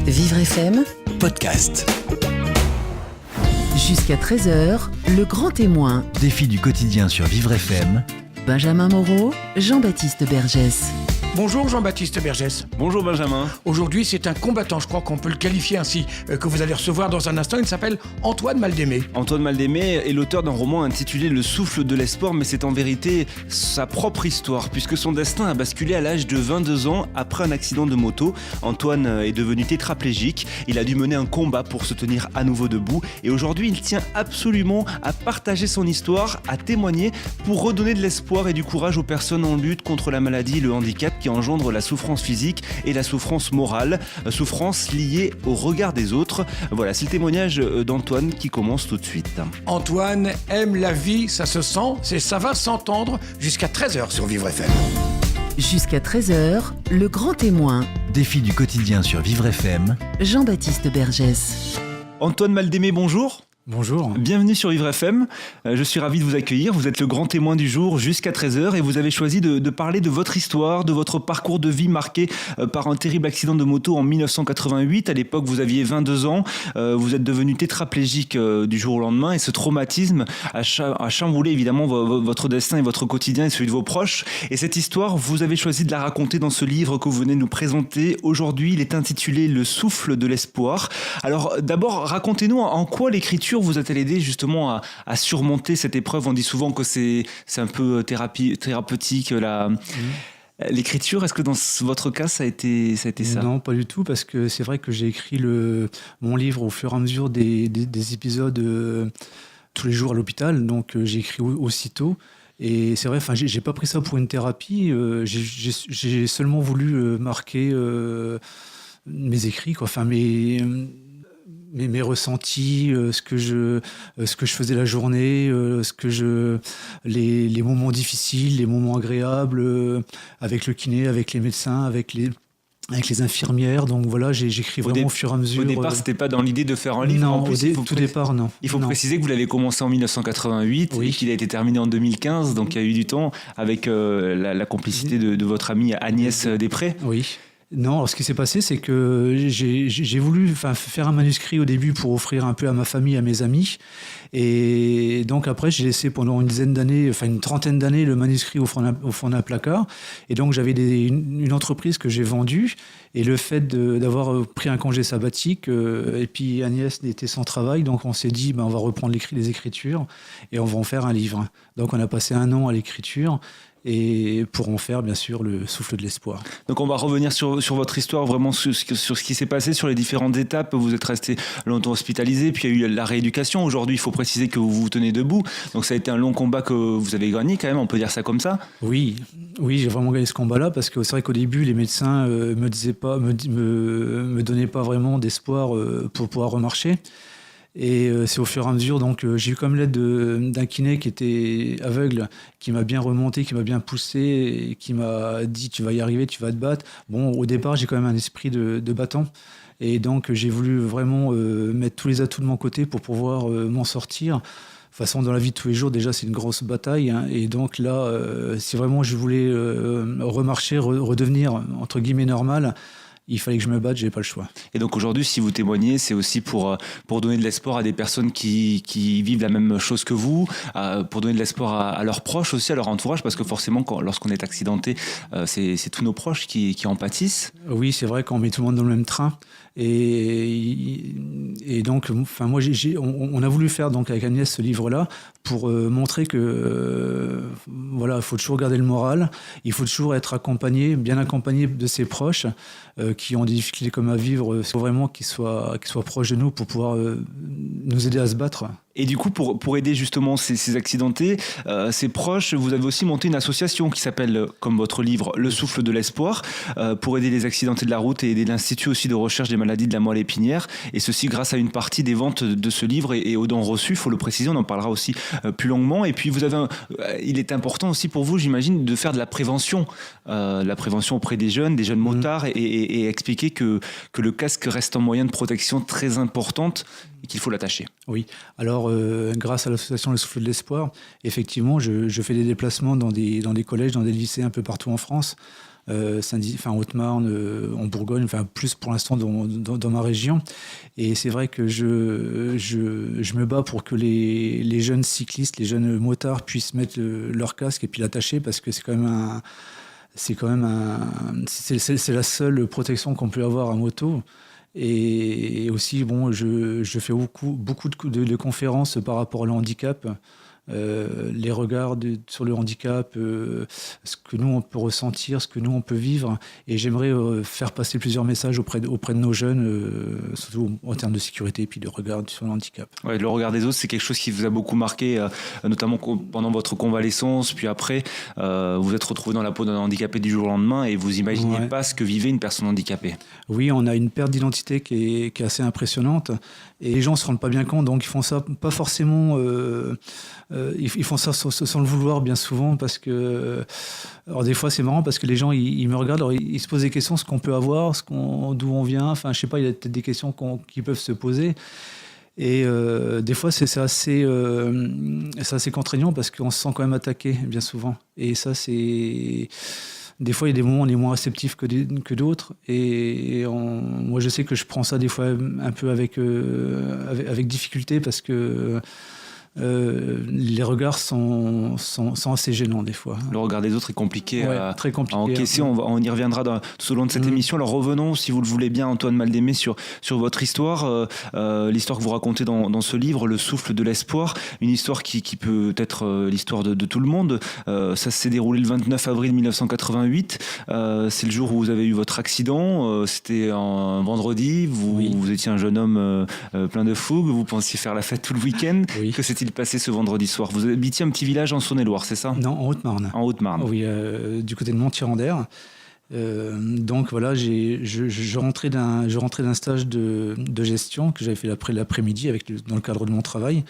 Vivre FM, podcast. Jusqu'à 13h, le grand témoin. Défi du quotidien sur Vivre FM. Benjamin Moreau, Jean-Baptiste Bergès. Bonjour Jean-Baptiste Bergès. Bonjour Benjamin. Aujourd'hui, c'est un combattant, je crois qu'on peut le qualifier ainsi, que vous allez recevoir dans un instant. Il s'appelle Antoine Maldemé. Antoine Maldemé est l'auteur d'un roman intitulé Le souffle de l'espoir, mais c'est en vérité sa propre histoire, puisque son destin a basculé à l'âge de 22 ans après un accident de moto. Antoine est devenu tétraplégique, il a dû mener un combat pour se tenir à nouveau debout, et aujourd'hui il tient absolument à partager son histoire, à témoigner, pour redonner de l'espoir et du courage aux personnes en lutte contre la maladie et le handicap qui engendre la souffrance physique et la souffrance morale, souffrance liée au regard des autres. Voilà, c'est le témoignage d'Antoine qui commence tout de suite. Antoine aime la vie, ça se sent, ça va s'entendre jusqu'à 13h sur Vivre FM. Jusqu'à 13h, le grand témoin. Défi du quotidien sur Vivre FM. Jean-Baptiste Bergès. Antoine Maldemé, bonjour. Bonjour. Bienvenue sur Vivre FM. Je suis ravi de vous accueillir. Vous êtes le grand témoin du jour jusqu'à 13h et vous avez choisi de parler de votre histoire, de votre parcours de vie marqué par un terrible accident de moto en 1988. À l'époque, vous aviez 22 ans. Vous êtes devenu tétraplégique du jour au lendemain et ce traumatisme a chamboulé évidemment votre destin et votre quotidien et celui de vos proches. Et cette histoire, vous avez choisi de la raconter dans ce livre que vous venez de nous présenter. Aujourd'hui, il est intitulé Le souffle de l'espoir. Alors d'abord, racontez-nous en quoi l'écriture vous a-t-elle aidé justement à surmonter cette épreuve? On dit souvent que c'est un peu thérapeutique. L'écriture, est-ce que dans votre cas, ça a été ça? Non, pas du tout, parce que c'est vrai que j'ai écrit mon livre au fur et à mesure des épisodes tous les jours à l'hôpital, donc j'ai écrit aussitôt. Et c'est vrai, j'ai pas pris ça pour une thérapie, j'ai seulement voulu marquer mes écrits, quoi. Mes ressentis, ce que je faisais la journée, les moments difficiles, les moments agréables, avec le kiné, avec les médecins, avec les infirmières. Donc voilà, j'écris vraiment au fur et à mesure. Au départ, c'était pas dans l'idée de faire un livre. Non, en plus, tout départ, non. Il faut préciser que vous l'avez commencé en 1988 et qu'il a été terminé en 2015, donc il y a eu du temps avec la complicité de votre amie Agnès Després. Oui. Non, alors ce qui s'est passé, c'est que j'ai voulu faire un manuscrit au début pour offrir un peu à ma famille, à mes amis. Et donc après, j'ai laissé pendant une trentaine d'années, le manuscrit au fond d'un placard. Et donc j'avais une entreprise que j'ai vendue. Et le fait d'avoir pris un congé sabbatique, et puis Agnès était sans travail, donc on s'est dit, on va reprendre les écritures et on va en faire un livre. Donc on a passé 1 an à l'écriture. Et pour en faire, bien sûr, le souffle de l'espoir. Donc on va revenir sur votre histoire, vraiment sur ce qui s'est passé, sur les différentes étapes. Vous êtes resté longtemps hospitalisé, puis il y a eu la rééducation. Aujourd'hui, il faut préciser que vous vous tenez debout. Donc ça a été un long combat que vous avez gagné quand même, on peut dire ça comme ça? Oui, j'ai vraiment gagné ce combat-là, parce que c'est vrai qu'au début, les médecins me donnaient pas vraiment d'espoir pour pouvoir remarcher. Et c'est au fur et à mesure, donc j'ai eu comme l'aide d'un kiné qui était aveugle, qui m'a bien remonté, qui m'a bien poussé, et qui m'a dit tu vas y arriver, tu vas te battre. Bon, au départ, j'ai quand même un esprit de battant, et donc j'ai voulu vraiment mettre tous les atouts de mon côté pour pouvoir m'en sortir. De toute façon, dans la vie de tous les jours, déjà, c'est une grosse bataille, hein, et donc là, si vraiment je voulais remarcher, redevenir entre guillemets normal, il fallait que je me batte, j'ai pas le choix. Et donc aujourd'hui, si vous témoignez, c'est aussi pour donner de l'espoir à des personnes qui vivent la même chose que vous, pour donner de l'espoir à leurs proches aussi, à leur entourage, parce que forcément, lorsqu'on est accidenté, c'est tous nos proches qui en pâtissent. Oui, c'est vrai qu'on met tout le monde dans le même train. Et donc, moi, on a voulu faire donc avec Agnès ce livre-là pour montrer que il faut toujours garder le moral, il faut toujours être bien accompagné de ses proches qui ont des difficultés comme à vivre, il faut vraiment qu'ils soient proches de nous pour pouvoir nous aider à se battre. Et du coup, pour aider justement ces accidentés, ces proches, vous avez aussi monté une association qui s'appelle, comme votre livre, Le souffle de l'espoir, pour aider les accidentés de la route et aider l'Institut aussi de recherche des maladies de la moelle épinière. Et ceci grâce à une partie des ventes de ce livre et aux dons reçus. Il faut le préciser, on en parlera aussi plus longuement. Et puis, il est important aussi pour vous, j'imagine, de faire de la prévention auprès des jeunes motards et expliquer que le casque reste un moyen de protection très importante et qu'il faut l'attacher. Oui, alors grâce à l'association Le Souffle de l'Espoir, effectivement, je fais des déplacements dans des collèges, dans des lycées un peu partout en France, Haute-Marne, en Bourgogne, enfin plus pour l'instant dans ma région. Et c'est vrai que je me bats pour que les jeunes cyclistes, les jeunes motards puissent mettre leur casque et puis l'attacher, parce que c'est la seule protection qu'on peut avoir en moto. Et aussi, bon, je fais beaucoup de conférences par rapport au handicap. Les regards sur le handicap, ce que nous on peut ressentir, ce que nous on peut vivre, et j'aimerais faire passer plusieurs messages auprès de nos jeunes, surtout en termes de sécurité et puis de regard sur le handicap. Ouais, le regard des autres, c'est quelque chose qui vous a beaucoup marqué, notamment pendant votre convalescence, puis après vous êtes retrouvé dans la peau d'un handicapé du jour au lendemain et vous imaginiez pas ce que vivait une personne handicapée. Oui, on a une perte d'identité qui est assez impressionnante, et les gens se rendent pas bien compte, donc ils font ça pas forcément ils font ça sans le vouloir bien souvent, parce que alors des fois c'est marrant parce que les gens ils me regardent, alors ils se posent des questions, ce qu'on peut avoir, d'où on vient, enfin je sais pas, il y a peut-être des questions qui peuvent se poser, et des fois c'est assez contraignant parce qu'on se sent quand même attaqué bien souvent, et ça c'est... Des fois, il y a des moments où on est moins réceptif que d'autres. Et moi, je sais que je prends ça des fois un peu avec difficulté, parce que les regards sont assez gênants des fois. Le regard des autres est compliqué, très compliqué à encaisser. On y reviendra tout au long de cette émission. Alors revenons, si vous le voulez bien, Antoine Maldemé, sur votre histoire, l'histoire que vous racontez dans ce livre, Le souffle de l'espoir, une histoire qui peut être l'histoire de tout le monde. Ça s'est déroulé le 29 avril 1988. C'est le jour où vous avez eu votre accident. C'était un vendredi. Vous étiez un jeune homme plein de fougue. Vous pensiez faire la fête tout le week-end. Oui. Que s'est-il passé ce vendredi soir? Vous habitiez un petit village en Saône-et-Loire, c'est ça? Non, en Haute-Marne. En Haute-Marne. Oui, du côté de Montier-en-Der. Donc voilà, je rentrais d'un stage de gestion que j'avais fait l'après-midi dans le cadre de mon travail.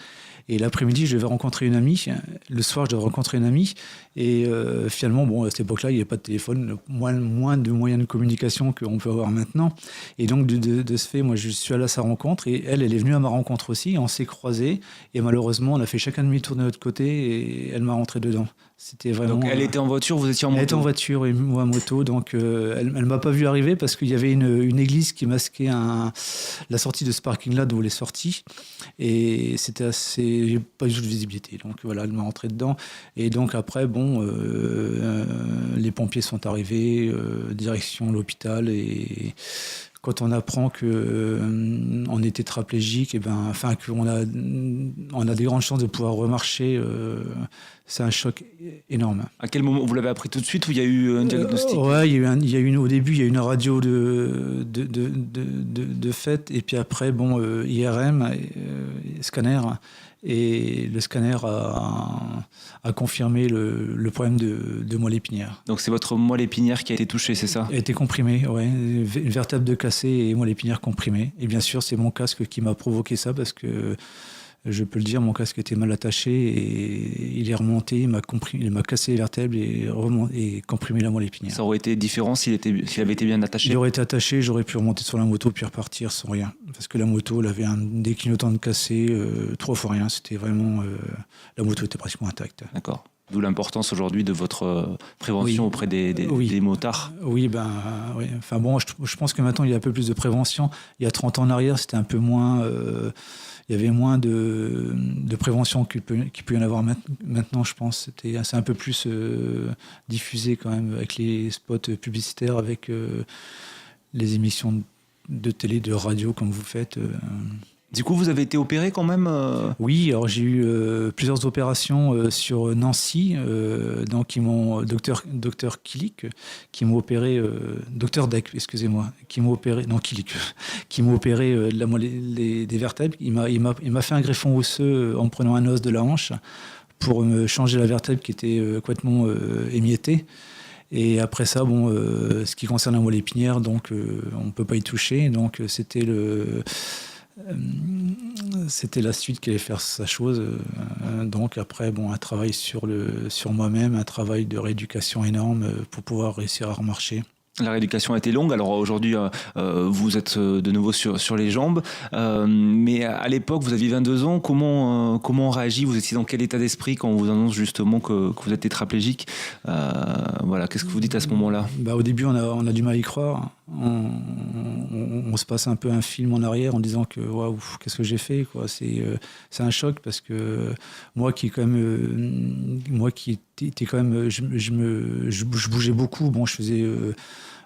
Et l'après-midi, je devais rencontrer une amie. Le soir, je devais rencontrer une amie. Et finalement, à cette époque-là, il n'y avait pas de téléphone, moins de moyens de communication qu'on peut avoir maintenant. Et donc, de ce fait, moi, je suis allé à sa rencontre. Et elle est venue à ma rencontre aussi. On s'est croisés. Et malheureusement, on a fait chacun demi-tour de notre côté. Et elle m'a rentré dedans. C'était vraiment... Donc, elle était en voiture, vous étiez en moto? Elle était en voiture et moi en moto. Donc, elle ne m'a pas vu arriver parce qu'il y avait une église qui masquait la sortie de ce parking-là d'où elle est sortie. Et c'était assez... J'ai pas du tout de visibilité. Donc, voilà, elle m'a rentré dedans. Et donc, après, les pompiers sont arrivés, direction l'hôpital, et quand on apprend qu'on est tétraplégique, qu'on a des grandes chances de pouvoir remarcher, c'est un choc énorme. À quel moment? Vous l'avez appris tout de suite ou il y a eu un diagnostic? Au début, il y a eu une radio de fait, et puis après, IRM, scanner. Et le scanner a confirmé le problème de moelle épinière. Donc c'est votre moelle épinière qui a été touchée, c'est ça? Elle a été comprimée, oui. Une vertèbre de cassée et moelle épinière comprimée. Et bien sûr, c'est mon casque qui m'a provoqué ça, parce que, je peux le dire, mon casque était mal attaché et il est remonté, il m'a cassé les vertèbres et comprimé la moelle épinière. Ça aurait été différent s'il avait été bien attaché? Il aurait été attaché, j'aurais pu remonter sur la moto puis repartir sans rien. Parce que la moto, elle avait des clignotants de cassé, 3 fois rien. C'était vraiment... la moto était pratiquement intacte. D'accord. D'où l'importance aujourd'hui de votre prévention auprès des motards. Oui, oui. Enfin je pense que maintenant, il y a un peu plus de prévention. Il y a 30 ans en arrière, c'était un peu moins... il y avait moins de prévention qu'il peut y en avoir maintenant, je pense. C'est un peu plus diffusé quand même, avec les spots publicitaires, avec les émissions de télé, de radio, comme vous faites. Du coup, vous avez été opéré quand même Oui, alors j'ai eu plusieurs opérations sur Nancy, donc docteur Kilik, qui m'a opéré, docteur Deck, excusez-moi, qui m'a opéré, non Kilik, qui m'a opéré des vertèbres. Il m'a fait un greffon osseux en prenant un os de la hanche pour me changer la vertèbre qui était complètement émiettée. Et après ça, ce qui concerne la moelle épinière, donc on ne peut pas y toucher, donc c'était la suite qui allait faire sa chose. Donc après, un travail sur moi-même, un travail de rééducation énorme pour pouvoir réussir à remarcher. La rééducation a été longue. Alors aujourd'hui, vous êtes de nouveau sur les jambes. Mais à l'époque, vous aviez 22 ans. Comment on réagit? Vous étiez dans quel état d'esprit quand on vous annonce justement que vous êtes tétraplégique? Voilà, qu'est-ce que vous dites à ce moment-là? Au début, on a du mal à y croire. On se passe un peu un film en arrière en disant que waouh, qu'est-ce que j'ai fait, quoi. C'est un choc parce que moi qui était quand même, je bougeais beaucoup. Bon, je faisais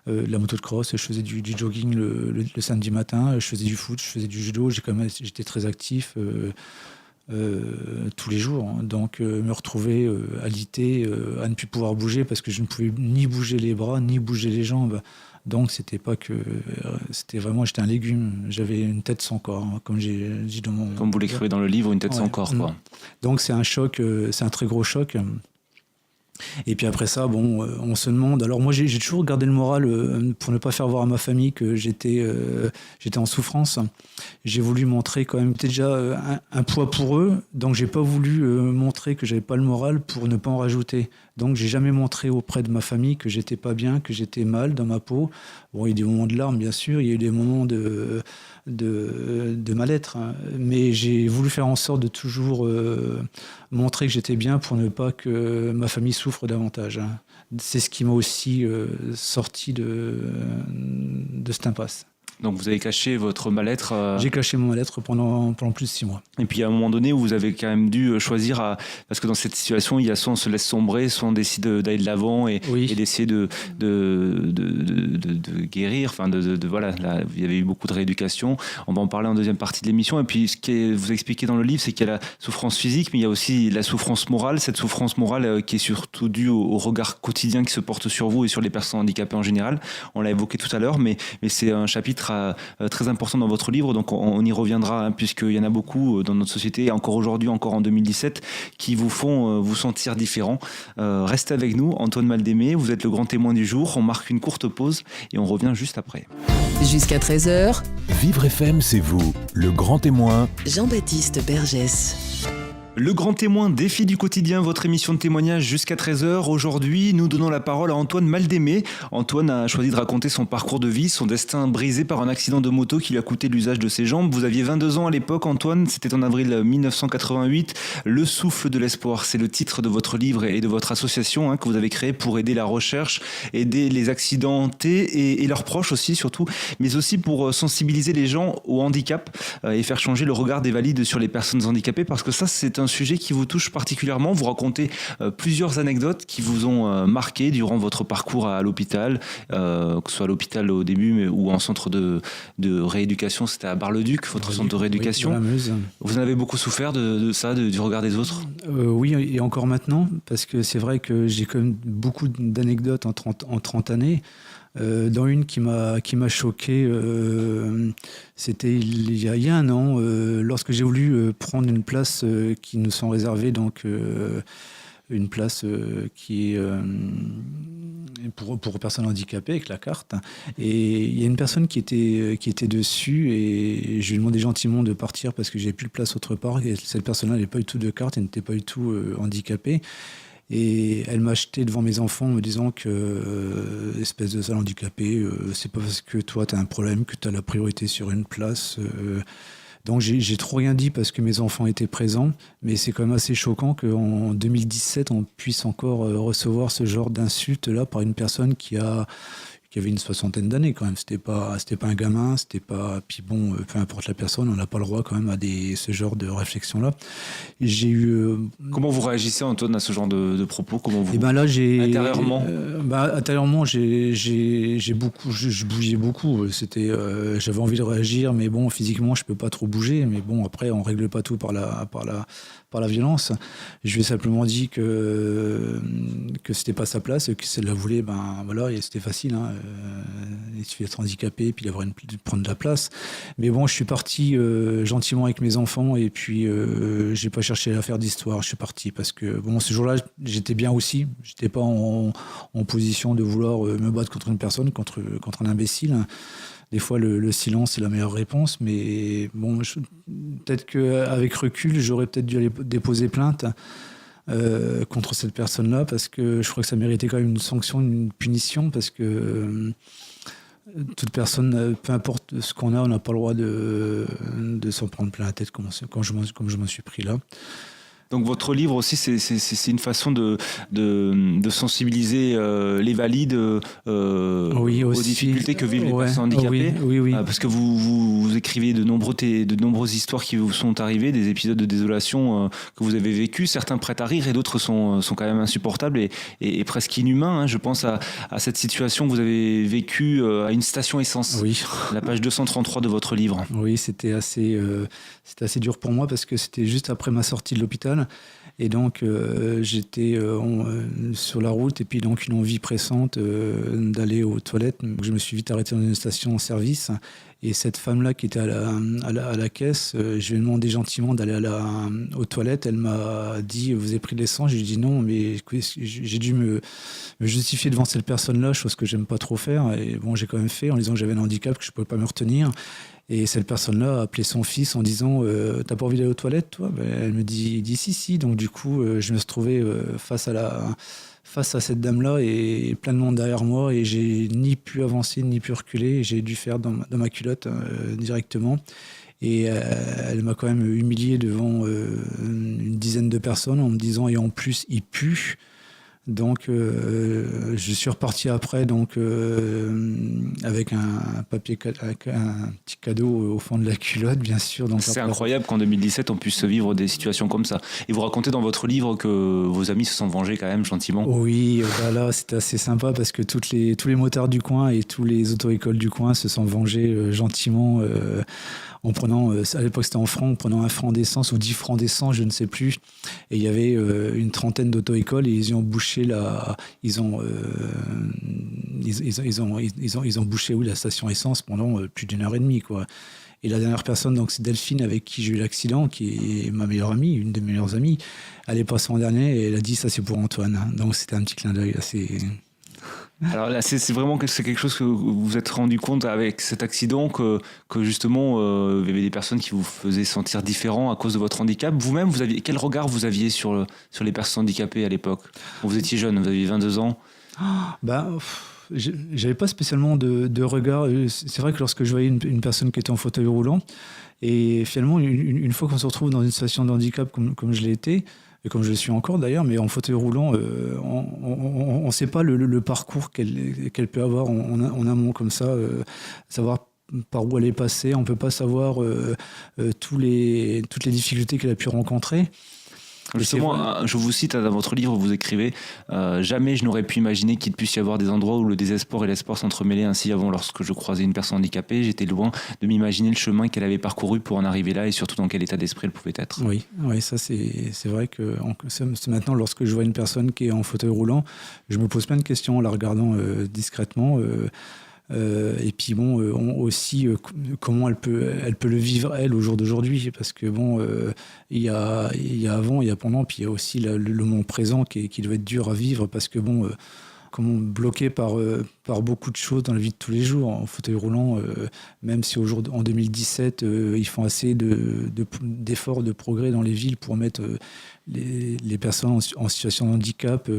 la moto de cross, je faisais du jogging le samedi matin, je faisais du foot, je faisais du judo. J'étais très actif tous les jours. Donc me retrouver alité, à ne plus pouvoir bouger parce que je ne pouvais ni bouger les bras ni bouger les jambes. Donc c'était vraiment, j'étais un légume. J'avais une tête sans corps, comme j'ai dit dans mon... Comme vous l'écrivez dans le livre, une tête sans corps, quoi. Donc c'est un choc, c'est un très gros choc. Et puis après ça, on se demande. Alors moi, j'ai toujours gardé le moral pour ne pas faire voir à ma famille que j'étais en souffrance. J'ai voulu montrer quand même déjà un poids pour eux. Donc j'ai pas voulu montrer que j'avais pas le moral pour ne pas en rajouter. Donc j'ai jamais montré auprès de ma famille que j'étais pas bien, que j'étais mal dans ma peau. Bon, il y a eu des moments de larmes, bien sûr. Il y a eu des moments de mal-être. Hein. Mais j'ai voulu faire en sorte de toujours montrer que j'étais bien pour ne pas que ma famille souffre davantage. Hein. C'est ce qui m'a aussi sorti de cette impasse. Donc vous avez caché votre mal-être. J'ai caché mon mal-être pendant plus de 6 mois. Et puis à un moment donné où vous avez quand même dû choisir, parce que dans cette situation, il y a soit on se laisse sombrer, soit on décide d'aller de l'avant et d'essayer de guérir. Enfin, voilà, là, il y avait eu beaucoup de rééducation. On va en parler en deuxième partie de l'émission. Et puis ce que vous expliquez dans le livre, c'est qu'il y a la souffrance physique, mais il y a aussi la souffrance morale. Cette souffrance morale qui est surtout due au regard quotidien qui se porte sur vous et sur les personnes handicapées en général. On l'a évoqué tout à l'heure, mais c'est un chapitre très important dans votre livre, donc on y reviendra, hein, puisqu'il y en a beaucoup dans notre société, encore aujourd'hui, encore en 2017, qui vous font vous sentir différent. Restez avec nous, Antoine Maldemé, vous êtes le grand témoin du jour. On marque une courte pause et on revient juste après. Jusqu'à 13h, Vivre FM, c'est vous, le grand témoin. Jean-Baptiste Bergès. Le grand témoin, défi du quotidien, votre émission de témoignage jusqu'à 13h. Aujourd'hui, nous donnons la parole à Antoine Maldemé. Antoine a choisi de raconter son parcours de vie, son destin brisé par un accident de moto qui lui a coûté l'usage de ses jambes. Vous aviez 22 ans à l'époque, Antoine, c'était en avril 1988. Le souffle de l'espoir, c'est le titre de votre livre et de votre association, hein, que vous avez créé pour aider la recherche, aider les accidentés et leurs proches aussi surtout, mais aussi pour sensibiliser les gens au handicap et faire changer le regard des valides sur les personnes handicapées, parce que ça, c'est un sujet qui vous touche particulièrement. Vous racontez plusieurs anecdotes qui vous ont marqué durant votre parcours à l'hôpital, que ce soit à l'hôpital au début ou en centre de rééducation. C'était à Bar-le-Duc, votre centre de rééducation. Oui, vous en avez beaucoup souffert de ça, du regard des autres? Oui, et encore maintenant, parce que c'est vrai que j'ai quand même beaucoup d'anecdotes en 30 années. Dans une qui m'a choqué, c'était il y a un an, lorsque j'ai voulu prendre une place qui nous sont réservées, donc une place qui est pour personnes handicapées avec la carte. Et il y a une personne qui était dessus et je lui ai demandé gentiment de partir parce que j'avais plus de place autre part. Et cette personne-là n'avait pas du tout de carte, elle n'était pas du tout handicapée. Et elle m'a acheté devant mes enfants en me disant que, espèce de sale handicapé, c'est pas parce que toi t'as un problème que t'as la priorité sur une place. Donc j'ai trop rien dit parce que mes enfants étaient présents, mais c'est quand même assez choquant qu'en 2017 on puisse encore recevoir ce genre d'insulte-là par une personne qui avait une 60aine d'années quand même. C'était pas un gamin, c'était pas... Puis bon, peu importe la personne, on n'a pas le droit quand même à ce genre de réflexion-là. J'ai eu... Comment vous réagissez, Antoine, à ce genre de propos? Comment vous... Et ben là, intérieurement intérieurement, je bougeais beaucoup. J'avais envie de réagir, mais bon, physiquement, je peux pas trop bouger. Mais bon, après, on règle pas tout par la violence. Je lui ai simplement dit que c'était pas sa place, que si elle la voulait, ben voilà, et c'était facile. Hein. Il suffit d'être handicapé et puis prendre de la place. Mais bon, je suis parti gentiment avec mes enfants et puis j'ai pas cherché à faire d'histoire. Je suis parti parce que bon, ce jour-là, j'étais bien aussi. J'étais pas en position de vouloir me battre contre une personne, contre un imbécile. Des fois, le silence est la meilleure réponse, mais bon, peut-être qu'avec recul, j'aurais peut-être dû aller déposer plainte. contre cette personne-là, parce que je crois que ça méritait quand même une sanction, une punition, parce que toute personne, peu importe ce qu'on a, on n'a pas le droit de s'en prendre plein la tête comme je m'en suis pris là. Donc votre livre aussi, c'est une façon de sensibiliser les valides aux difficultés que vivent les personnes handicapées. Oui. Parce que vous écrivez de nombreuses histoires qui vous sont arrivées, des épisodes de désolation que vous avez vécus, certains prêts à rire et d'autres sont quand même insupportables et presque inhumains. Je pense à cette situation que vous avez vécue à une station essence, la page 233 de votre livre. Oui, c'était assez dur pour moi parce que c'était juste après ma sortie de l'hôpital. Et donc, j'étais sur la route et puis donc une envie pressante d'aller aux toilettes. Donc, je me suis vite arrêté dans une station-service. Et cette femme-là qui était à la caisse, je lui ai demandé gentiment d'aller aux toilettes. Elle m'a dit « Vous avez pris de l'essence ?» J'ai dit « Non, mais j'ai dû me justifier devant cette personne-là, chose que j'aime pas trop faire. » Et bon, j'ai quand même fait en disant que j'avais un handicap, que je ne pouvais pas me retenir. Et cette personne-là a appelé son fils en disant « T'as pas envie d'aller aux toilettes, toi ?» Elle me dit « Si. » Donc du coup, je me suis trouvé face à cette dame-là et plein de monde derrière moi et j'ai ni pu avancer ni pu reculer. J'ai dû faire dans ma culotte directement. Et elle m'a quand même humilié devant une dizaine de personnes en me disant « Et en plus, il pue ». Donc, je suis reparti après avec un papier, avec un petit cadeau au fond de la culotte, bien sûr. Donc, c'est incroyable qu'en 2017, on puisse vivre des situations comme ça. Et vous racontez dans votre livre que vos amis se sont vengés quand même gentiment. Oui, là, c'était assez sympa parce que tous les motards du coin et tous les auto-écoles du coin se sont vengés gentiment en prenant, à l'époque c'était en francs, en prenant 1 franc d'essence ou 10 francs d'essence, je ne sais plus. Et il y avait une trentaine d'auto-écoles et ils ont bouché ils ont bouché la station essence pendant plus d'1 heure et demie, quoi. Et la dernière personne, donc c'est Delphine avec qui j'ai eu l'accident, qui est ma meilleure amie, une de mes meilleures amies. Elle est passée en dernier et elle a dit ça c'est pour Antoine. Donc c'était un petit clin d'œil assez. Alors là, c'est vraiment quelque chose que vous vous êtes rendu compte avec cet accident que justement il y avait des personnes qui vous faisaient sentir différent à cause de votre handicap. Vous-même, quel regard vous aviez sur les personnes handicapées à l'époque? Vous étiez jeune, vous aviez 22 ans. J'avais pas spécialement de regard. C'est vrai que lorsque je voyais une personne qui était en fauteuil roulant, et finalement une fois qu'on se retrouve dans une situation de handicap comme je l'ai été, et comme je le suis encore d'ailleurs, mais en fauteuil roulant, on ne sait pas le parcours qu'elle peut avoir en amont comme ça, savoir par où elle est passée, on ne peut pas savoir toutes les difficultés qu'elle a pu rencontrer. Justement, je vous cite dans votre livre, vous écrivez jamais je n'aurais pu imaginer qu'il puisse y avoir des endroits où le désespoir et l'espoir s'entremêlaient ainsi avant. Lorsque je croisais une personne handicapée, j'étais loin de m'imaginer le chemin qu'elle avait parcouru pour en arriver là et surtout dans quel état d'esprit elle pouvait être. Oui, ça c'est vrai que c'est maintenant, lorsque je vois une personne qui est en fauteuil roulant, je me pose plein de questions en la regardant discrètement. Et puis aussi comment elle peut le vivre elle au jour d'aujourd'hui, parce que il y a avant, il y a pendant, puis il y a aussi le moment présent qui doit être dur à vivre parce que bloqué par beaucoup de choses dans la vie de tous les jours en fauteuil roulant, même si en 2017 ils font assez d'efforts de progrès dans les villes pour mettre les personnes en situation de handicap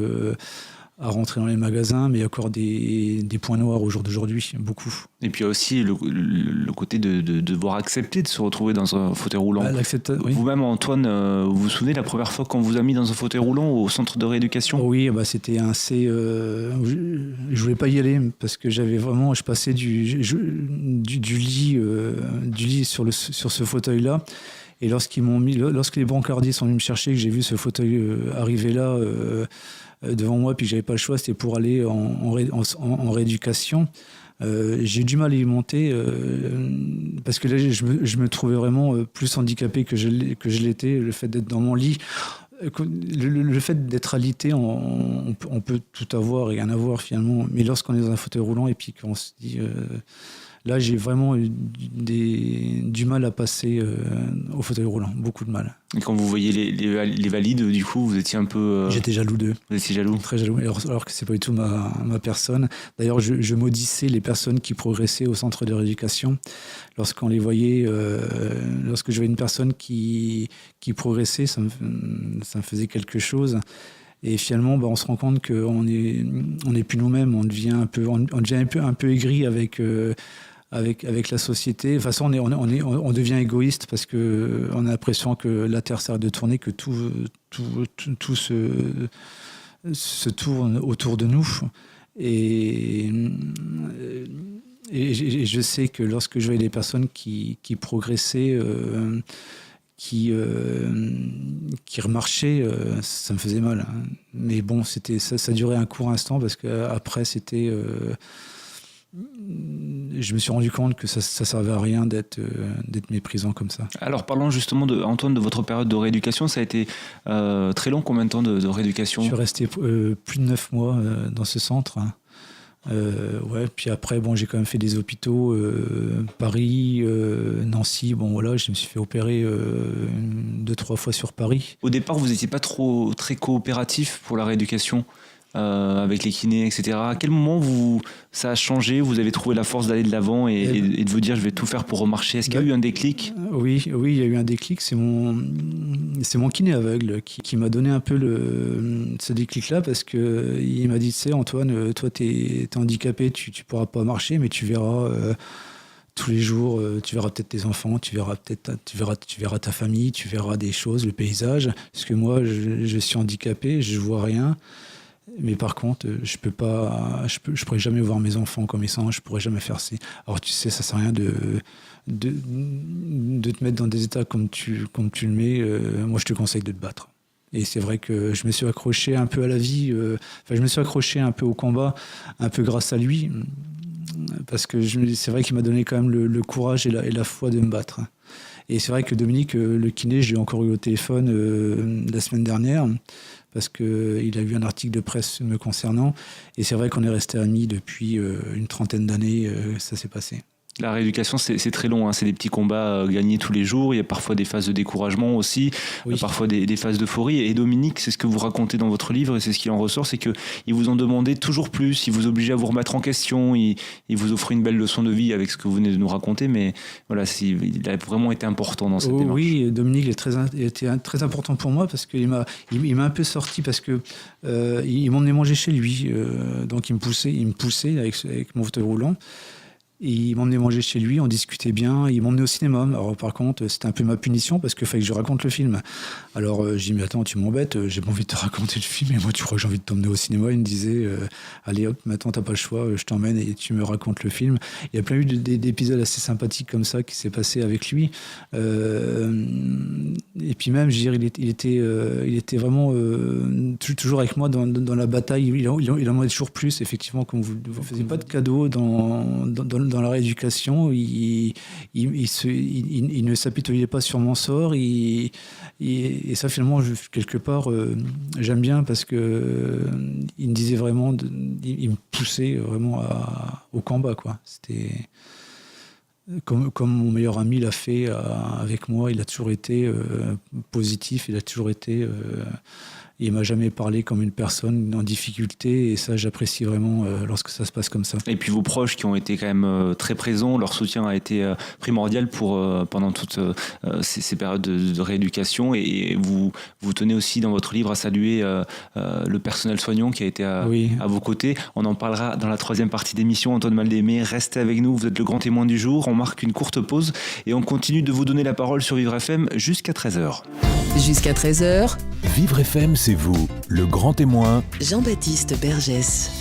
à rentrer dans les magasins, mais il y a encore des points noirs au jour d'aujourd'hui, beaucoup. Et puis il y a aussi le côté de devoir accepter de se retrouver dans un fauteuil roulant. Oui. Vous-même, Antoine, vous vous souvenez de la première fois qu'on vous a mis dans un fauteuil roulant au centre de rééducation? Oui, c'était assez... je voulais pas y aller parce que je passais du lit sur ce fauteuil-là. Et lorsque les brancardiers sont venus me chercher, que j'ai vu ce fauteuil arriver là devant moi, puis que j'avais pas le choix, c'était pour aller en rééducation. J'ai eu du mal à y monter parce que là, je me trouvais vraiment plus handicapé que je l'étais. Le fait d'être dans mon lit, le fait d'être alité, on peut tout avoir et rien avoir finalement. Mais lorsqu'on est dans un fauteuil roulant et puis qu'on se dit... Là, j'ai vraiment eu du mal à passer au fauteuil roulant, beaucoup de mal. Et quand vous voyez les valides, du coup, vous étiez un peu... J'étais jaloux d'eux. Vous étiez jaloux? Très jaloux, alors que c'est pas du tout ma personne. D'ailleurs, je maudissais les personnes qui progressaient au centre de rééducation. Lorsqu'on les voyait, lorsque je voyais une personne qui progressait, ça me faisait quelque chose. Et finalement, on se rend compte qu'on n'est plus nous-mêmes, on devient un peu aigri avec la société. De toute façon, on devient égoïste parce qu'on a l'impression que la Terre s'arrête de tourner, que tout se tourne autour de nous. Et je sais que lorsque je voyais des personnes qui progressaient, qui remarchaient, ça me faisait mal. Hein. Mais bon, ça durait un court instant parce qu'après, c'était... je me suis rendu compte que ça servait à rien d'être méprisant comme ça. Alors parlons justement Antoine, de votre période de rééducation. Ça a été très long, combien de temps de rééducation? Je suis resté plus de 9 mois dans ce centre. Puis après, j'ai quand même fait des hôpitaux, Paris, Nancy. Je me suis fait opérer 2-3 fois sur Paris. Au départ, vous n'étiez pas très coopératif pour la rééducation avec les kinés, etc. À quel moment ça a changé? Vous avez trouvé la force d'aller de l'avant et de vous dire je vais tout faire pour remarcher? Est-ce qu'il y a eu un déclic? Oui, il y a eu un déclic. C'est mon kiné aveugle qui m'a donné un peu ce déclic-là parce qu'il m'a dit, tu sais Antoine, toi t'es handicapé, tu pourras pas marcher, mais tu verras tous les jours, tu verras peut-être tes enfants, tu verras ta famille, tu verras des choses, le paysage. Parce que moi, je suis handicapé, je vois rien. Mais par contre, je pourrais jamais voir mes enfants comme ils sont, je pourrais jamais faire ça. Alors tu sais, ça sert à rien de te mettre dans des états comme tu le mets. Moi, je te conseille de te battre. Et c'est vrai que je me suis accroché un peu à la vie, je me suis accroché un peu au combat, un peu grâce à lui, parce que c'est vrai qu'il m'a donné quand même le courage et la foi de me battre. Et c'est vrai que Dominique, le kiné, je l'ai encore eu au téléphone la semaine dernière, parce qu'il a eu un article de presse me concernant. Et c'est vrai qu'on est restés amis depuis une trentaine d'années, ça s'est passé. La rééducation, c'est très long, hein. C'est des petits combats gagnés tous les jours. Il y a parfois des phases de découragement aussi, parfois des phases d'euphorie. Et Dominique, c'est ce que vous racontez dans votre livre et c'est ce qu'il en ressort, c'est qu'ils vous en demandaient toujours plus, ils vous obligeaient à vous remettre en question, ils vous offraient une belle leçon de vie avec ce que vous venez de nous raconter. Mais voilà, il a vraiment été important dans cette démarche. Oui, Dominique était très important pour moi parce qu'il m'a un peu sorti parce que il m'emmenait manger chez lui. Donc il me poussait avec mon fauteuil roulant. Et il m'emmenait manger chez lui, on discutait bien, il m'emmenait au cinéma. Alors par contre, c'était un peu ma punition parce qu'il fallait que je raconte le film. Alors j'ai dit, mais attends, tu m'embêtes, j'ai pas envie de te raconter le film, et moi tu crois que j'ai envie de t'emmener au cinéma? Il me disait, allez hop, maintenant t'as pas le choix, je t'emmène et tu me racontes le film. Il y a plein eu d'épisodes assez sympathiques comme ça qui s'est passé avec lui. Et puis même, je veux dire, il était vraiment toujours avec moi dans la bataille. Il en demandait toujours plus, effectivement, comme vous ne faisiez pas de cadeaux dans la rééducation, il ne s'apitoyait pas sur mon sort, et ça finalement quelque part j'aime bien parce que il me disait vraiment, il me poussait vraiment au combat, quoi. C'était comme mon meilleur ami l'a fait avec moi. Il a toujours été positif, il a toujours été il m'a jamais parlé comme une personne en difficulté, et ça j'apprécie vraiment lorsque ça se passe comme ça. Et puis vos proches qui ont été quand même très présents, leur soutien a été primordial pendant toutes ces périodes de rééducation, et vous tenez aussi dans votre livre à saluer le personnel soignant qui a été à vos côtés. On en parlera dans la 3e partie d'émission. Antoine Maldemé, restez avec nous, vous êtes le grand témoin du jour. On marque une courte pause et on continue de vous donner la parole sur Vivre FM jusqu'à 13h. Jusqu'à 13h, Vivre FM, c'est vous, le grand témoin. Jean-Baptiste Bergès.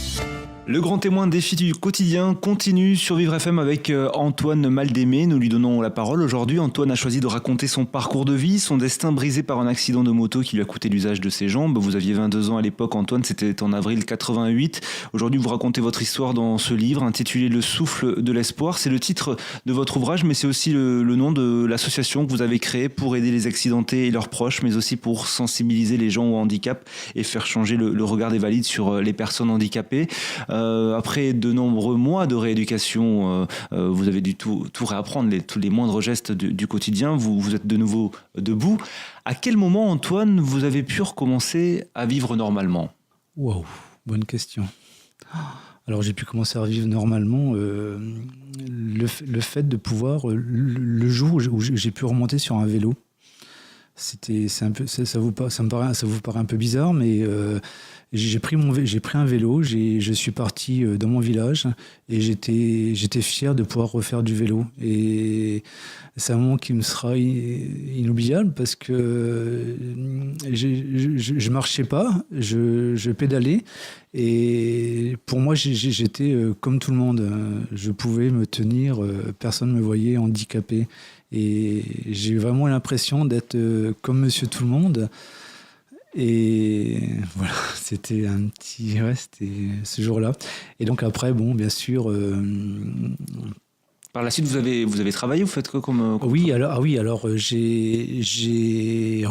Le grand témoin défi du quotidien continue sur Vivre FM avec Antoine Maldemé. Nous lui donnons la parole aujourd'hui. Antoine a choisi de raconter son parcours de vie, son destin brisé par un accident de moto qui lui a coûté l'usage de ses jambes. Vous aviez 22 ans à l'époque, Antoine, c'était en avril 88. Aujourd'hui, vous racontez votre histoire dans ce livre intitulé Le souffle de l'espoir. C'est le titre de votre ouvrage, mais c'est aussi le nom de l'association que vous avez créée pour aider les accidentés et leurs proches, mais aussi pour sensibiliser les gens au handicap et faire changer le regard des valides sur les personnes handicapées. Après de nombreux mois de rééducation, vous avez dû tout réapprendre, tous les moindres gestes du quotidien. Vous êtes de nouveau debout. À quel moment, Antoine, vous avez pu recommencer à vivre normalement ? Waouh, bonne question. Alors j'ai pu commencer à vivre normalement le fait de pouvoir, le jour où j'ai pu remonter sur un vélo. Ça vous paraît un peu bizarre, mais j'ai pris un vélo, je suis parti dans mon village et j'étais fier de pouvoir refaire du vélo. Et c'est un moment qui me sera inoubliable parce que je marchais pas, je pédalais et pour moi j'étais comme tout le monde. Je pouvais me tenir, personne ne me voyait handicapé. Et j'ai eu vraiment l'impression d'être comme Monsieur Tout le Monde. Et voilà, c'était c'était ce jour-là. Et donc après, bon, bien sûr. Par la suite, vous avez travaillé, vous faites quoi comme Oui, alors j'ai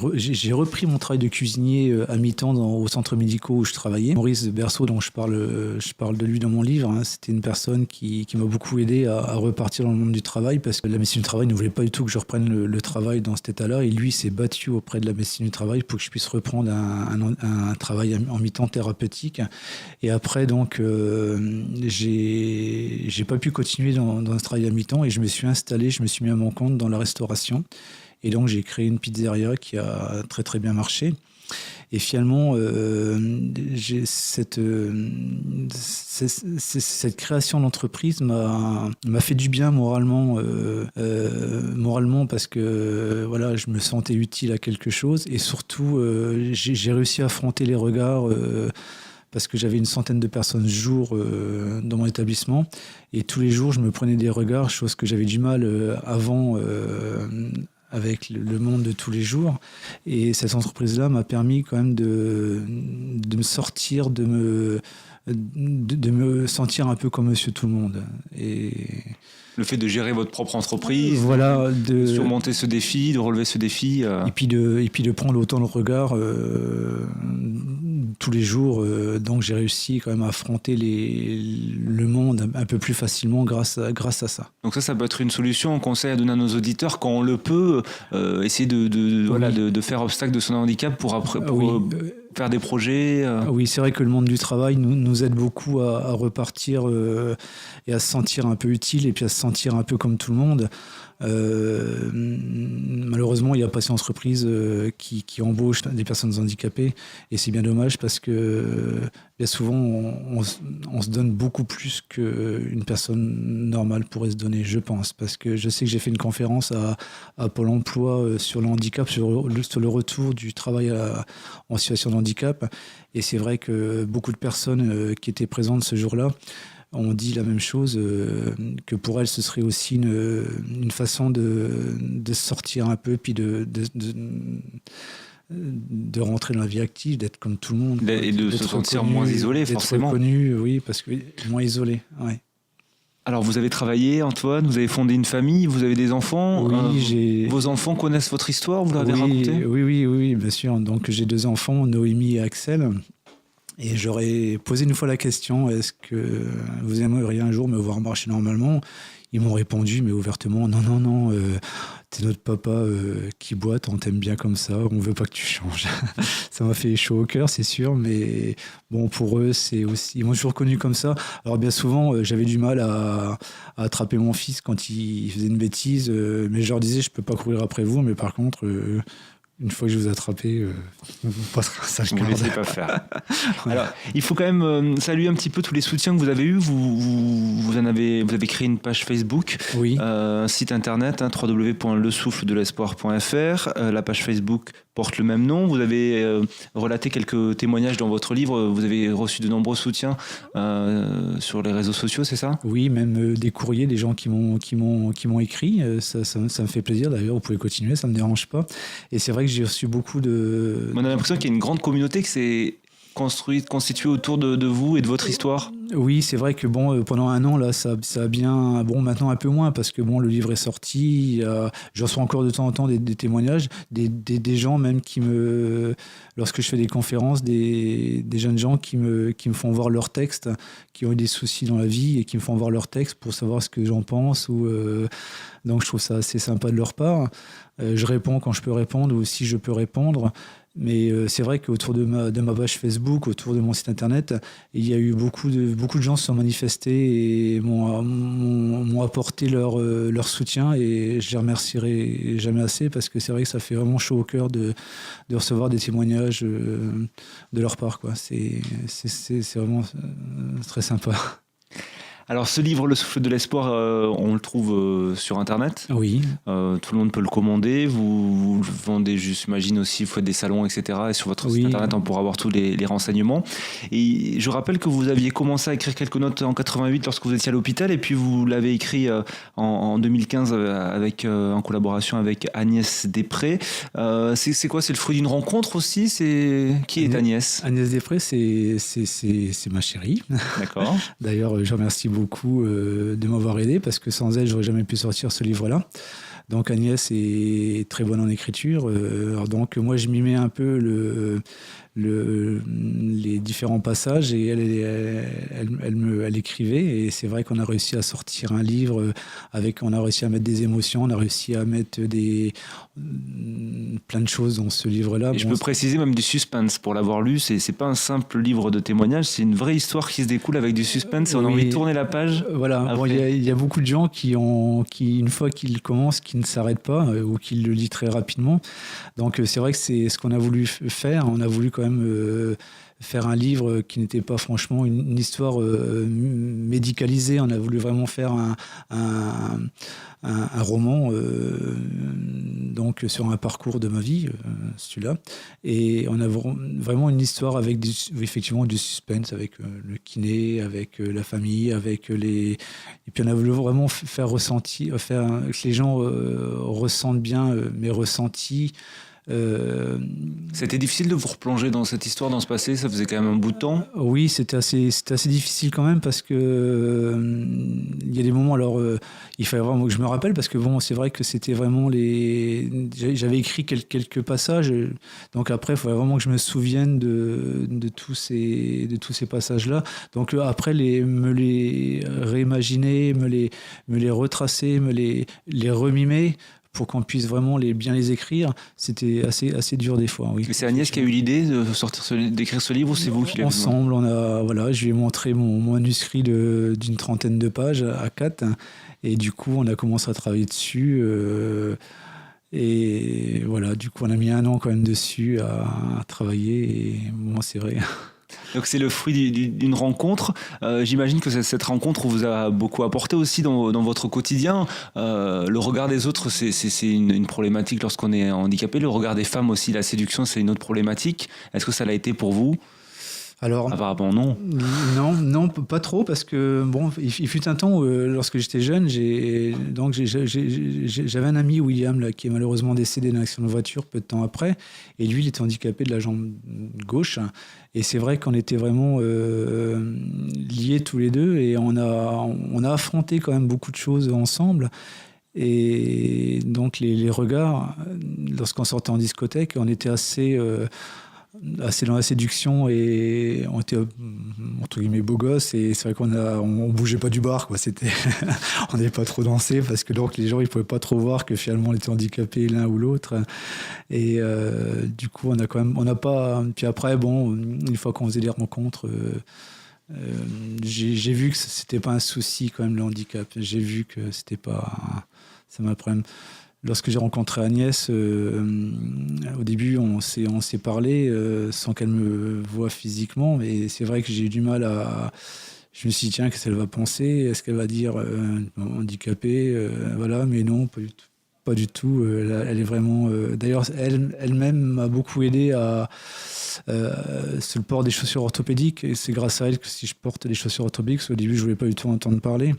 repris mon travail de cuisinier à mi-temps au centre médical où je travaillais. Maurice Berceau, dont je parle de lui dans mon livre, hein, c'était une personne qui m'a beaucoup aidé à repartir dans le monde du travail parce que la médecine du travail ne voulait pas du tout que je reprenne le travail dans cet état-là et lui s'est battu auprès de la médecine du travail pour que je puisse reprendre un travail en mi-temps thérapeutique. Et après, donc, j'ai pas pu continuer dans ce travail à mi-temps et je me suis mis à mon compte dans la restauration et donc j'ai créé une pizzeria qui a très très bien marché et finalement cette création d'entreprise m'a fait du bien moralement parce que voilà, je me sentais utile à quelque chose et surtout j'ai réussi à affronter les regards parce que j'avais une centaine de personnes jour dans mon établissement. Et tous les jours, je me prenais des regards, chose que j'avais du mal avant avec le monde de tous les jours. Et cette entreprise-là m'a permis quand même de me sortir, de me sentir un peu comme Monsieur Tout le Monde. Et le fait de gérer votre propre entreprise, voilà, de surmonter ce défi, de relever ce défi. Et puis de prendre autant de regards tous les jours. Donc j'ai réussi quand même à affronter le monde un peu plus facilement grâce à ça. Donc ça peut être une solution, un conseil à donner à nos auditeurs quand on le peut, essayer de faire obstacle de son handicap pour faire des projets. Oui, c'est vrai que le monde du travail nous aide beaucoup à repartir et à se sentir un peu utile et puis à se sentir un peu comme tout le monde. Malheureusement, il n'y a pas ces entreprises qui embauchent des personnes handicapées et c'est bien dommage parce que bien souvent on se donne beaucoup plus qu'une personne normale pourrait se donner, je pense, parce que je sais que j'ai fait une conférence à Pôle emploi sur le handicap, sur le retour du travail en situation de handicap et c'est vrai que beaucoup de personnes qui étaient présentes ce jour-là on dit la même chose, que pour elle, ce serait aussi une façon de sortir un peu, puis de rentrer dans la vie active, d'être comme tout le monde. Et de se sentir moins isolé, forcément. D'être reconnu, oui, parce que moins isolé, ouais. Alors, vous avez travaillé, Antoine, vous avez fondé une famille, vous avez des enfants. Oui, vos enfants connaissent votre histoire, vous l'avez raconté ? Oui, bien sûr. Donc, j'ai 2 enfants, Noémie et Axel. Et j'aurais posé une fois la question, est-ce que vous aimeriez un jour me voir marcher normalement ? Ils m'ont répondu, mais ouvertement, non, t'es notre papa qui boite, on t'aime bien comme ça, on veut pas que tu changes. Ça m'a fait chaud au cœur, c'est sûr, mais bon, pour eux, c'est aussi... Ils m'ont toujours connu comme ça. Alors bien souvent, j'avais du mal à attraper mon fils quand il faisait une bêtise, mais je leur disais, je peux pas courir après vous, mais par contre... une fois que je vous ai attrapé, vous passerez un sale quart d'heure. Vous ne laissez pas faire. Alors, il faut quand même saluer un petit peu tous les soutiens que vous avez eus. Vous avez créé une page Facebook, oui. Un site internet, www.lesouffledelespoir.fr. La page Facebook porte le même nom. Vous avez relaté quelques témoignages dans votre livre. Vous avez reçu de nombreux soutiens sur les réseaux sociaux, c'est ça ? Oui, même des courriers, des gens qui m'ont écrit. Ça me fait plaisir. D'ailleurs, vous pouvez continuer, ça ne me dérange pas. Et c'est vrai que j'ai reçu beaucoup de... On a l'impression qu'il y a une grande communauté qui s'est constituée autour de vous et de votre histoire. Oui, c'est vrai que bon, pendant un an, là, ça a bien. Bon, maintenant un peu moins, parce que bon, le livre est sorti. Je reçois encore de temps en temps des témoignages, des gens même qui me. Lorsque je fais des conférences, des jeunes gens qui me font voir leurs textes, qui ont eu des soucis dans la vie et qui me font voir leurs textes pour savoir ce que j'en pense. Donc je trouve ça assez sympa de leur part. Je réponds quand je peux répondre ou si je peux répondre. Mais c'est vrai qu'autour de ma page Facebook, autour de mon site internet, il y a eu beaucoup de gens se sont manifestés et m'ont apporté leur soutien, et je les remercierai jamais assez, parce que c'est vrai que ça fait vraiment chaud au cœur de recevoir des témoignages de leur part, quoi. C'est vraiment très sympa. Alors ce livre, Le souffle de l'espoir, on le trouve sur Internet. Oui. Tout le monde peut le commander. Vous le vendez, j'imagine aussi, vous faites des salons, etc. Et sur votre site Internet, on pourra avoir tous les renseignements. Et je rappelle que vous aviez commencé à écrire quelques notes en 88 lorsque vous étiez à l'hôpital, et puis vous l'avez écrit en 2015 en collaboration avec Agnès Després. C'est quoi? C'est le fruit d'une rencontre aussi? Qui est Agnès? Agnès Després, c'est ma chérie. D'accord. D'ailleurs, je remercie beaucoup de m'avoir aidé, parce que sans elle, j'aurais jamais pu sortir ce livre-là. Donc Agnès est très bonne en écriture. Donc moi, je m'y mets un peu les différents passages, et elle écrivait, et c'est vrai qu'on a réussi à sortir un livre on a réussi à mettre des émotions, on a réussi à mettre plein de choses dans ce livre-là. Et je peux préciser même du suspense pour l'avoir lu. C'est pas un simple livre de témoignages, c'est une vraie histoire qui se découle avec du suspense, et on a envie de tourner la page. Voilà. Bon, il y a beaucoup de gens qui une fois qu'ils commencent, qui ne s'arrêtent pas, ou qui le lisent très rapidement. Donc c'est vrai que c'est ce qu'on a voulu faire. On a voulu quand même faire un livre qui n'était pas franchement une histoire médicalisée. On a voulu vraiment faire un roman donc sur un parcours de ma vie, celui-là. Et on a vraiment une histoire avec effectivement du suspense, avec le kiné, avec la famille, avec et puis on a voulu vraiment faire que les gens ressentent bien mes ressentis. C'était difficile de vous replonger dans cette histoire, dans ce passé. Ça faisait quand même un bout de temps. Oui, c'était assez difficile quand même, parce que il y a des moments. Alors, il fallait vraiment que je me rappelle, parce que bon, c'est vrai que c'était vraiment j'avais écrit quelques passages. Donc après, il fallait vraiment que je me souvienne de tous ces passages-là. Donc après, me les réimaginer, me les retracer, me les remimer, pour qu'on puisse vraiment bien les écrire, c'était assez dur des fois. Oui. Mais c'est Agnès qui a eu l'idée d'écrire ce livre, ou c'est vous qui l'avez fait? Ensemble, je lui ai montré mon manuscrit d'une 30aine de pages à 4, et du coup, on a commencé à travailler dessus. Et voilà, du coup, on a mis un an quand même dessus à travailler, et bon, c'est vrai. Donc c'est le fruit d'une rencontre. J'imagine que cette rencontre vous a beaucoup apporté aussi dans votre quotidien. Le regard des autres, c'est une problématique lorsqu'on est handicapé. Le regard des femmes aussi, la séduction, c'est une autre problématique. Est-ce que ça l'a été pour vous? Alors, apparemment non. Non, pas trop, parce que bon, il fut un temps où, lorsque j'étais jeune, j'avais un ami, William, là, qui est malheureusement décédé d'un accident de voiture peu de temps après, et lui, il était handicapé de la jambe gauche, et c'est vrai qu'on était vraiment liés tous les deux, et on a affronté quand même beaucoup de choses ensemble. Et donc les regards, lorsqu'on sortait en discothèque, on était assez dans la séduction, et on était entre guillemets beaux gosses, et c'est vrai on bougeait pas du bar, quoi. On n'avait pas trop dansé, parce que donc les gens ils pouvaient pas trop voir que finalement on était handicapés l'un ou l'autre, et du coup puis après, bon, une fois qu'on faisait des rencontres, j'ai vu que c'était pas un souci quand même, le handicap. J'ai vu que c'était pas un problème. Lorsque j'ai rencontré Agnès, au début, on s'est parlé sans qu'elle me voie physiquement, mais c'est vrai que j'ai eu du mal à... Je me suis dit, tiens, qu'est-ce qu'elle va penser? Est-ce qu'elle va dire handicapée? Voilà, mais non, pas du tout. Elle est vraiment... D'ailleurs, elle-même m'a beaucoup aidé sur le port des chaussures orthopédiques, et c'est grâce à elle que si je porte des chaussures orthopédiques, parce qu'au début, je ne voulais pas du tout entendre parler.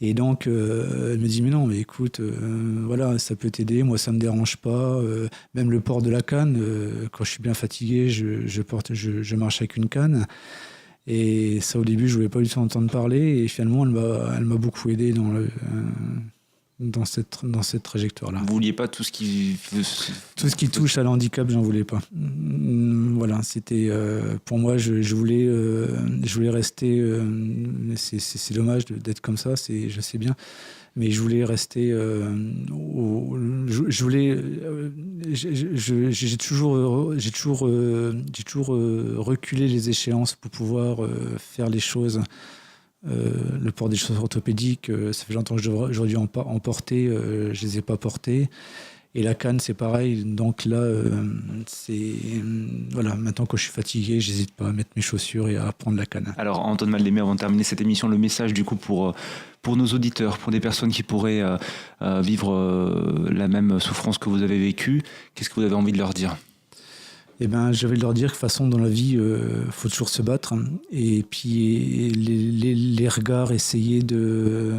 Et donc, elle me dit, mais non, mais écoute, voilà, ça peut t'aider, moi ça me dérange pas. Même le port de la canne, quand je suis bien fatigué, je marche avec une canne. Et ça, au début, je voulais pas du tout entendre parler. Et finalement, elle m'a beaucoup aidé dans cette trajectoire-là. Vous vouliez pas tout ce qui touche à l'handicap, j'en voulais pas. Voilà, c'était pour moi, je voulais rester. C'est dommage d'être comme ça, je sais bien, mais je voulais rester. J'ai toujours reculé les échéances pour pouvoir faire les choses. Le port des chaussures orthopédiques, ça fait longtemps que j'aurais dû en porter, je les ai pas portés. Et la canne, c'est pareil. Donc là, voilà, maintenant que je suis fatigué, j'hésite pas à mettre mes chaussures et à prendre la canne. Alors, Antoine Mal-Démé, avant de terminer cette émission, le message du coup pour nos auditeurs, pour des personnes qui pourraient vivre la même souffrance que vous avez vécue, qu'est-ce que vous avez envie de leur dire ? Eh ben, je vais leur dire que de toute façon, dans la vie, faut toujours se battre. Et puis, les regards, essayer de...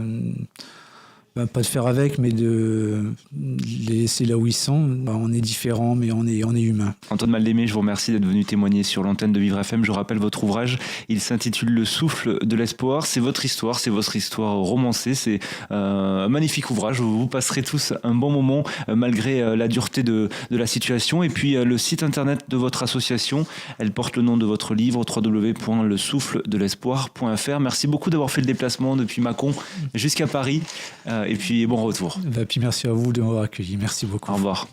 pas de faire avec, mais de les laisser là où ils sont. On est différents, mais on est humain. Antoine Mal-Démé, je vous remercie d'être venu témoigner sur l'antenne de Vivre FM. Je rappelle votre ouvrage, il s'intitule Le souffle de l'espoir. C'est votre histoire romancée. C'est un magnifique ouvrage. Vous passerez tous un bon moment malgré la dureté de la situation. Et puis le site internet de votre association, elle porte le nom de votre livre, www.lesouffledelespoir.fr. Merci beaucoup d'avoir fait le déplacement depuis Mâcon jusqu'à Paris. Et puis bon retour. Et puis merci à vous de m'avoir accueilli. Merci beaucoup. Au revoir.